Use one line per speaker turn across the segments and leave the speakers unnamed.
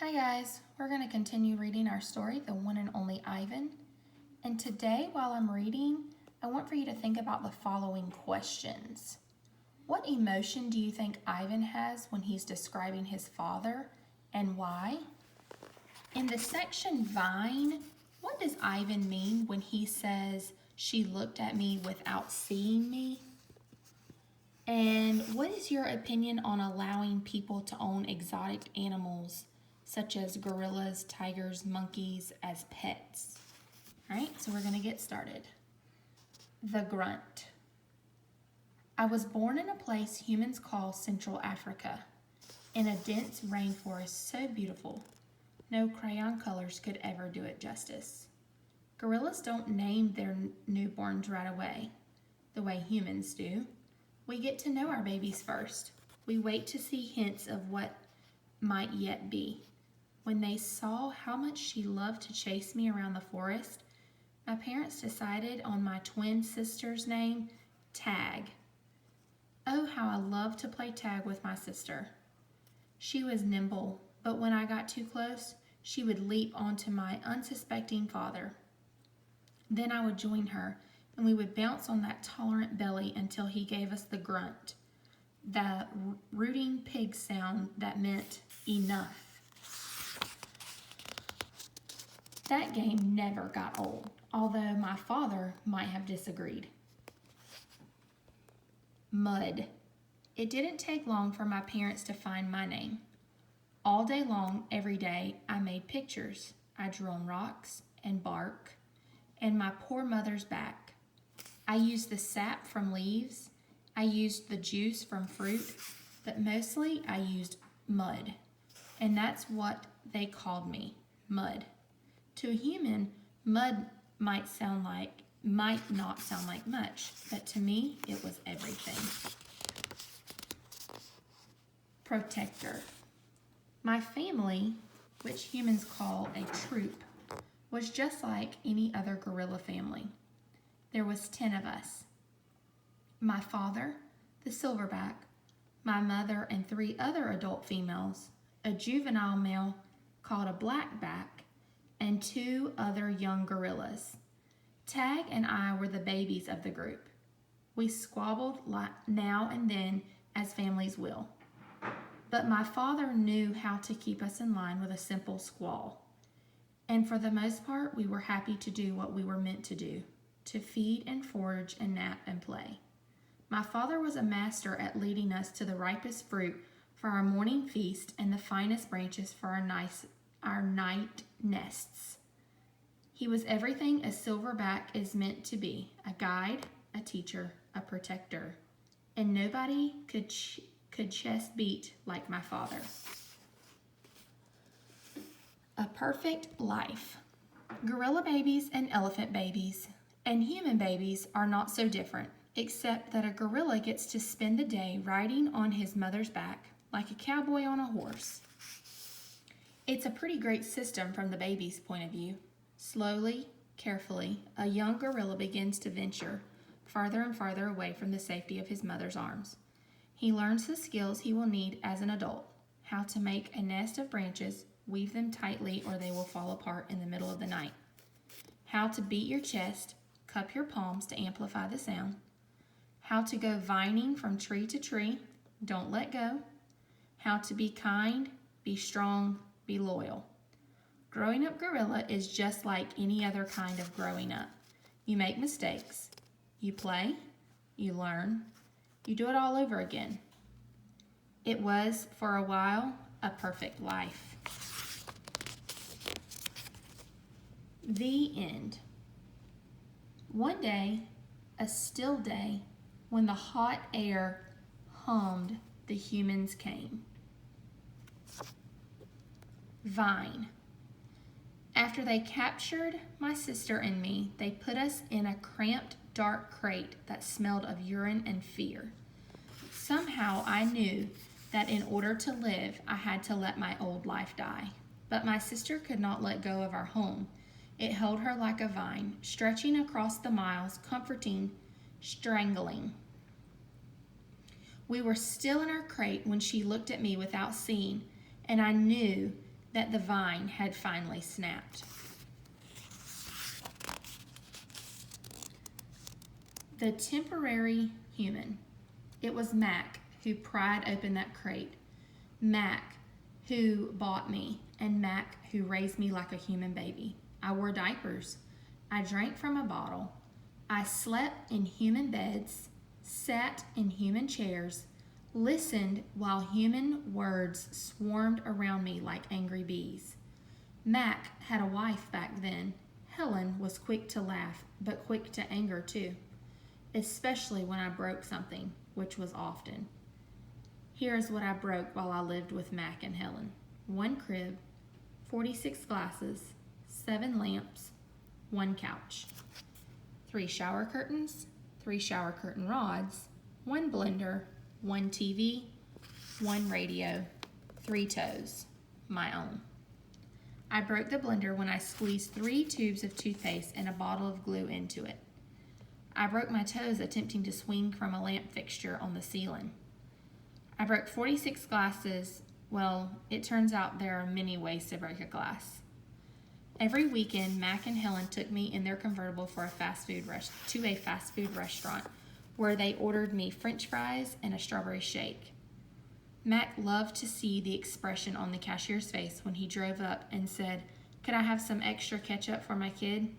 Hi guys, we're going to continue reading our story, The One and Only Ivan. And today, while I'm reading, I want for you to think about the following questions. What emotion do you think Ivan has when he's describing his father, and why? In the section Vine, what does Ivan mean when he says, "She looked at me without seeing me"? And what is your opinion on allowing people to own exotic animals such as gorillas, tigers, monkeys as pets? All right, so we're going to get started. The Grunt. I was born in a place humans call Central Africa, in a dense rainforest so beautiful, no crayon colors could ever do it justice. Gorillas don't name their newborns right away, the way humans do. We get to know our babies first. We wait to see hints of what might yet be. When they saw how much she loved to chase me around the forest, my parents decided on my twin sister's name, Tag. Oh, how I loved to play tag with my sister. She was nimble, but when I got too close, she would leap onto my unsuspecting father. Then I would join her, and we would bounce on that tolerant belly until he gave us the grunt, the rooting pig sound that meant enough. That game never got old, although my father might have disagreed. Mud. It didn't take long for my parents to find my name. All day long, every day, I made pictures. I drew on rocks and bark and my poor mother's back. I used the sap from leaves. I used the juice from fruit, but mostly I used mud. And that's what they called me, Mud. To a human, mud might not sound like much, but to me, it was everything. Protector. My family, which humans call a troop, was just like any other gorilla family. There was 10 of us. My father, the silverback, my mother and 3 other adult females, a juvenile male called a blackback, and 2 other young gorillas. Tag and I were the babies of the group. We squabbled now and then, as families will. But my father knew how to keep us in line with a simple squall. And for the most part, we were happy to do what we were meant to do, to feed and forage and nap and play. My father was a master at leading us to the ripest fruit for our morning feast and the finest branches for our night nests. He was everything a silverback is meant to be, a guide, a teacher, a protector. And nobody could chest beat like my father. A perfect life. Gorilla babies and elephant babies and human babies are not so different, except that a gorilla gets to spend the day riding on his mother's back like a cowboy on a horse. It's a pretty great system from the baby's point of view. Slowly, carefully, a young gorilla begins to venture farther and farther away from the safety of his mother's arms. He learns the skills he will need as an adult, how to make a nest of branches, weave them tightly or they will fall apart in the middle of the night, how to beat your chest, cup your palms to amplify the sound, how to go vining from tree to tree, don't let go, how to be kind, be strong, be loyal. Growing up gorilla is just like any other kind of growing up. You make mistakes, you play, you learn, you do it all over again. It was, for a while, a perfect life. The end. One day, a still day, when the hot air hummed, the humans came. Vine. After they captured my sister and me, they put us in a cramped, dark crate that smelled of urine and fear. Somehow I knew that in order to live, I had to let my old life die. But my sister could not let go of our home. It held her like a vine, stretching across the miles, comforting, strangling. We were still in our crate when she looked at me without seeing, and I knew that the vine had finally snapped. The temporary human. It was Mac who pried open that crate. Mac who bought me, and Mac who raised me like a human baby. I wore diapers. I drank from a bottle. I slept in human beds, sat in human chairs, listened while human words swarmed around me like angry bees. Mac had a wife back then. Helen was quick to laugh, but quick to anger too, especially when I broke something, which was often. Here is what I broke while I lived with Mac and Helen. 1 crib, 46 glasses, 7 lamps, 1 couch, 3 shower curtains, 3 shower curtain rods, 1 blender, 1 TV, 1 radio, 3 toes, my own. I broke the blender when I squeezed 3 tubes of toothpaste and a bottle of glue into it. I broke my toes attempting to swing from a lamp fixture on the ceiling. I broke 46 glasses. Well, it turns out there are many ways to break a glass. Every weekend, Mac and Helen took me in their convertible to a fast food restaurant where they ordered me French fries and a strawberry shake. Mac loved to see the expression on the cashier's face when he drove up and said, "Could I have some extra ketchup for my kid?"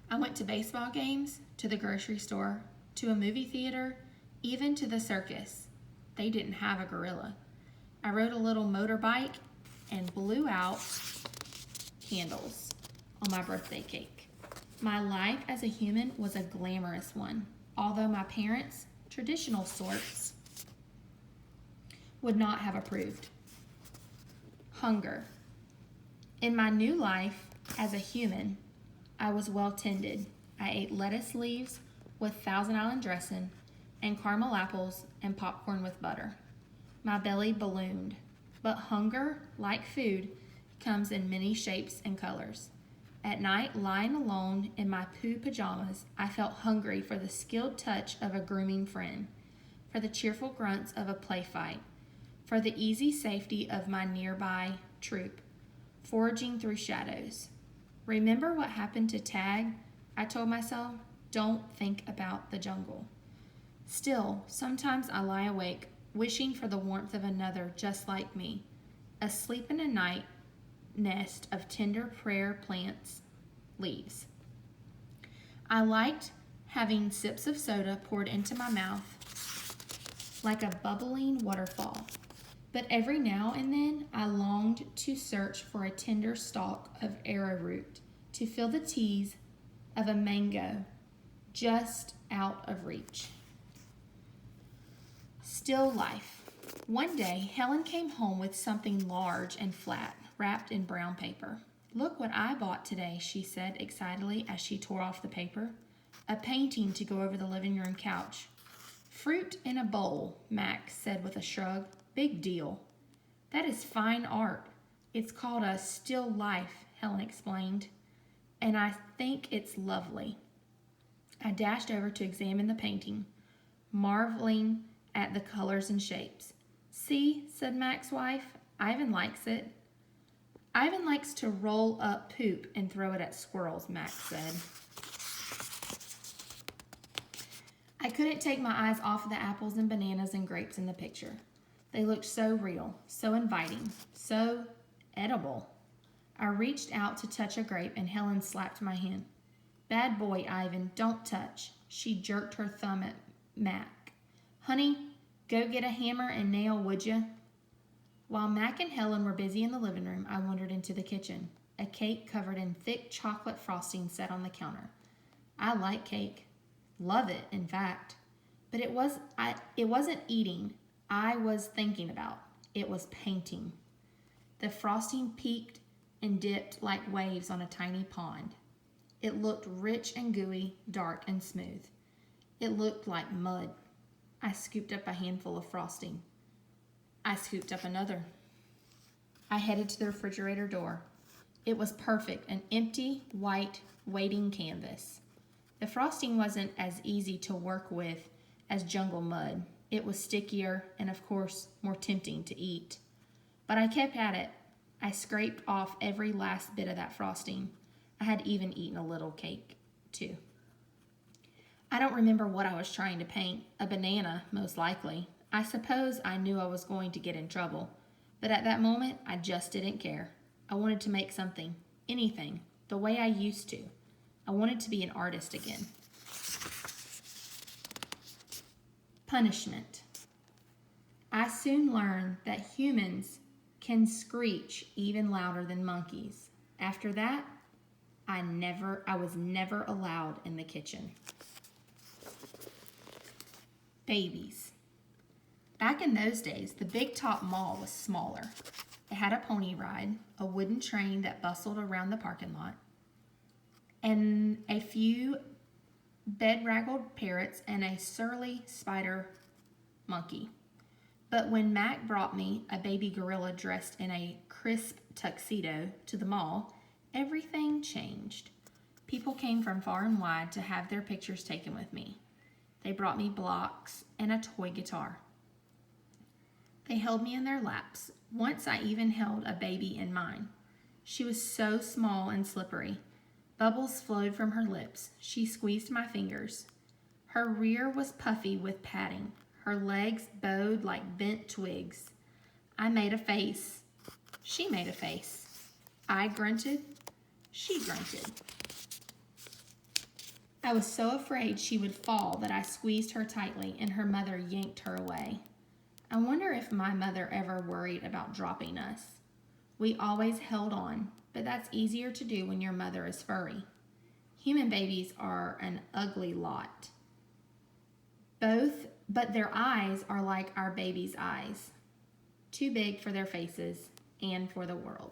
I went to baseball games, to the grocery store, to a movie theater, even to the circus. They didn't have a gorilla. I rode a little motorbike and blew out candles on my birthday cake. My life as a human was a glamorous one, although my parents, traditional sorts, would not have approved. Hunger. In my new life as a human, I was well tended. I ate lettuce leaves with Thousand Island dressing and caramel apples and popcorn with butter. My belly ballooned, but hunger, like food, comes in many shapes and colors. At night, lying alone in my poo pajamas, I felt hungry for the skilled touch of a grooming friend, for the cheerful grunts of a play fight, for the easy safety of my nearby troop, foraging through shadows. Remember what happened to Tag? I told myself, don't think about the jungle. Still, sometimes I lie awake, wishing for the warmth of another just like me, asleep in a night nest of tender prayer plants leaves. I liked having sips of soda poured into my mouth like a bubbling waterfall, but every now and then I longed to search for a tender stalk of arrowroot to fill the tease of a mango just out of reach. Still life. One day, Helen came home with something large and flat, wrapped in brown paper. "Look what I bought today," she said excitedly as she tore off the paper. "A painting to go over the living room couch." "Fruit in a bowl," Max said with a shrug. "Big deal." "That is fine art. It's called a still life," Helen explained, "and I think it's lovely." I dashed over to examine the painting, marveling at the colors and shapes. "See," said Mac's wife, "Ivan likes it." "Ivan likes to roll up poop and throw it at squirrels," Max said. I couldn't take my eyes off of the apples and bananas and grapes in the picture. They looked so real, so inviting, so edible. I reached out to touch a grape and Helen slapped my hand. "Bad boy, Ivan, don't touch." She jerked her thumb at Mac. "Honey, go get a hammer and nail, would you?" While Mac and Helen were busy in the living room, I wandered into the kitchen. A cake covered in thick chocolate frosting sat on the counter. I like cake. Love it, in fact. But it wasn't eating I was thinking about. It was painting. The frosting peaked and dipped like waves on a tiny pond. It looked rich and gooey, dark and smooth. It looked like mud. I scooped up a handful of frosting. I scooped up another. I headed to the refrigerator door. It was perfect, an empty, white, waiting canvas. The frosting wasn't as easy to work with as jungle mud. It was stickier and, of course, more tempting to eat. But I kept at it. I scraped off every last bit of that frosting. I had even eaten a little cake, too. I don't remember what I was trying to paint. A banana, most likely. I suppose I knew I was going to get in trouble, but at that moment, I just didn't care. I wanted to make something, anything, the way I used to. I wanted to be an artist again. Punishment. I soon learned that humans can screech even louder than monkeys. After that, I was never allowed in the kitchen. Babies. Back in those days, the Big Top Mall was smaller. It had a pony ride, a wooden train that bustled around the parking lot, and a few bedraggled parrots and a surly spider monkey. But when Mac brought me a baby gorilla dressed in a crisp tuxedo to the mall, everything changed. People came from far and wide to have their pictures taken with me. They brought me blocks and a toy guitar. They held me in their laps. Once I even held a baby in mine. She was so small and slippery. Bubbles flowed from her lips. She squeezed my fingers. Her rear was puffy with padding. Her legs bowed like bent twigs. I made a face. She made a face. I grunted. She grunted. I was so afraid she would fall that I squeezed her tightly and her mother yanked her away. I wonder if my mother ever worried about dropping us. We always held on, but that's easier to do when your mother is furry. Human babies are an ugly lot. But their eyes are like our babies' eyes. Too big for their faces and for the world.